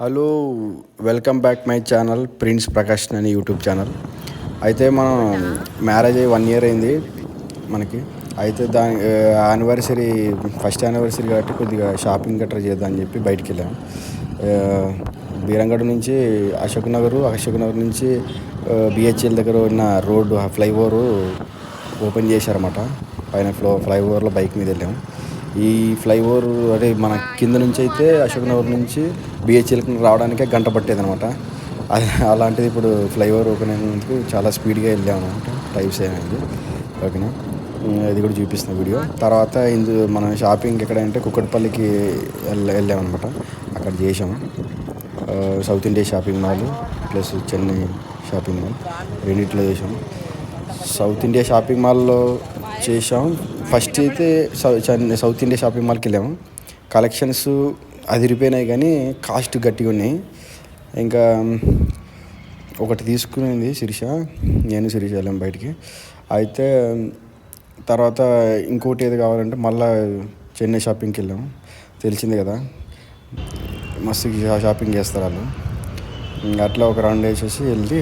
Hello, welcome back my channel prince Prakash అని YouTube channel. అయితే మనం మ్యారేజ్ అయ్యి 1 year అయింది మనకి. అయితే దాని యానివర్సరీ, ఫస్ట్ యానివర్సరీ కాబట్టి కొద్దిగా షాపింగ్ గట్రా చేద్దామని చెప్పి బయటికి వెళ్ళాం. బీరంగఢ్ నుంచి అశోక్ నగర్ నుంచి బిహెచ్ఎల్ దగ్గర ఉన్న రోడ్డు ఫ్లైఓవర్ ఓపెన్ చేశారన్నమాట. పైన ఫ్లైఓవర్లో బైక్ మీద వెళ్ళాము. ఈ ఫ్లైఓవర్ అదే మన కింద నుంచి అయితే అశోక్ నగర్ నుంచి బిహెచ్ఎల్కి రావడానికే గంట పట్టేది అనమాట. అలాంటిది ఇప్పుడు ఫ్లైఓవర్ ఓపెన్ అయినందుకు చాలా స్పీడ్గా వెళ్ళాము అనమాట. టైం సేవ్ అయింది. ఓకేనా, ఇది కూడా చూపిస్తున్న వీడియో. తర్వాత మనం షాపింగ్ ఎక్కడంటే కుక్కట్పల్లికి వెళ్ళామన్నమాట. అక్కడ చేసాము. South India shopping mall plus Chennai shopping mall రెండిట్లో చేసాము. సౌత్ ఇండియా షాపింగ్ మాల్లో చేసాం. ఫస్ట్ అయితే సౌత్ ఇండియా షాపింగ్ మాల్కి వెళ్ళాము. కలెక్షన్స్ అదిరిపోయినాయి కానీ కాస్ట్ గట్టిగా ఉన్నాయి. ఇంకా ఒకటి తీసుకునేది శిరీష, నేను శిరీష వెళ్ళాం బయటికి. అయితే తర్వాత ఇంకోటి ఏది కావాలంటే మళ్ళీ చెన్నై షాపింగ్కి వెళ్ళాము. తెలిసింది కదా, మస్తు షాపింగ్ చేస్తారు వాళ్ళు. అట్లా ఒక రౌండ్ వేసేసి వెళ్ళి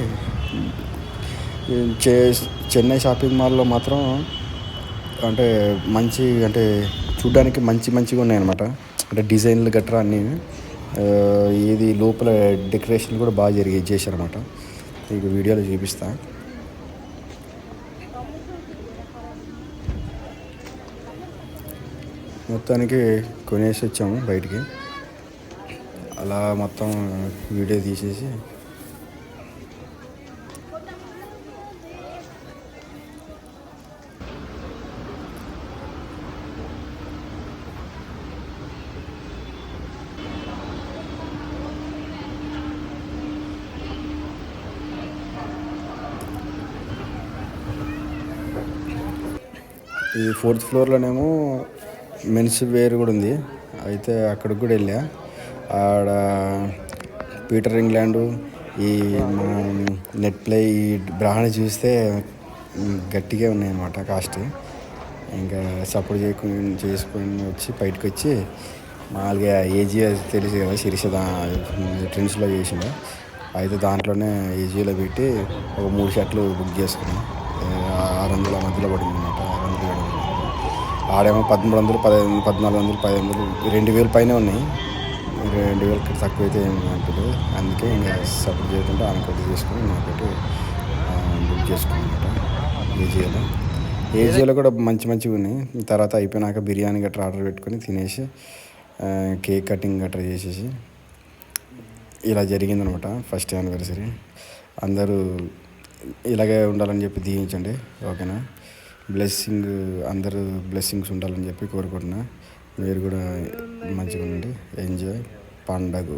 చెన్నై షాపింగ్ మాల్లో మాత్రం అంటే చూడ్డానికి మంచిగా ఉన్నాయన్నమాట. అంటే డిజైన్లు గట్రా అన్నీ, ఏది లోపల డెకరేషన్ కూడా బాగా చేశారన్నమాట. మీకు వీడియోలో చూపిస్తా. మొత్తానికి కొనేసి వచ్చాము బయటికి. అలా మొత్తం వీడియో తీసేసి ఈ 4th ఫ్లోర్లోనేమో మెన్స్ వేర్ కూడా ఉంది. అయితే అక్కడికి కూడా వెళ్ళా. ఆడ పీటర్ ఇంగ్లాండ్, ఈ నెట్ ప్లే, ఈ బ్రాండ్ చూస్తే గట్టిగా ఉన్నాయన్నమాట కాస్ట్. ఇంకా సపోర్ట్ చేసుకొని వచ్చి బయటకు వచ్చి మామూలుగా ఏజియో తెలుసు కదా, శిరీష ట్రెండ్స్లో చేసింది. అయితే దాంట్లోనే ఏజియోలో పెట్టి ఒక 3 షర్ట్లు బుక్ చేసుకున్నాం. 600 మధ్యలో పడింది అనమాట. 600 ఆడేమో 1300, 1400, 1500, 2000 పైన ఉన్నాయి. 2000 తక్కువ అయితే ఏమంటారు. అందుకే ఇంకా సపోర్ట్ చేయకుండా ఆమెకొట్టి తీసుకుని నాకొట్టి బుక్ చేసుకున్నాను అనమాట. ఏజియోలో కూడా మంచిగా ఉన్నాయి. తర్వాత అయిపోయినాక బిర్యానీ గట్రా ఆర్డర్ పెట్టుకొని తినేసి కేక్ కటింగ్ గట్రా చేసేసి ఇలా జరిగిందనమాట ఫస్ట్ యానివర్సరీ. అందరూ ఇలాగే ఉండాలని చెప్పి దీవించండి, ఓకేనా. అందరూ బ్లెస్సింగ్స్ ఉండాలని చెప్పి కోరుకుంటున్నా. మీరు కూడా మంచిగా ఉండండి. ఎంజాయ్ పండగ.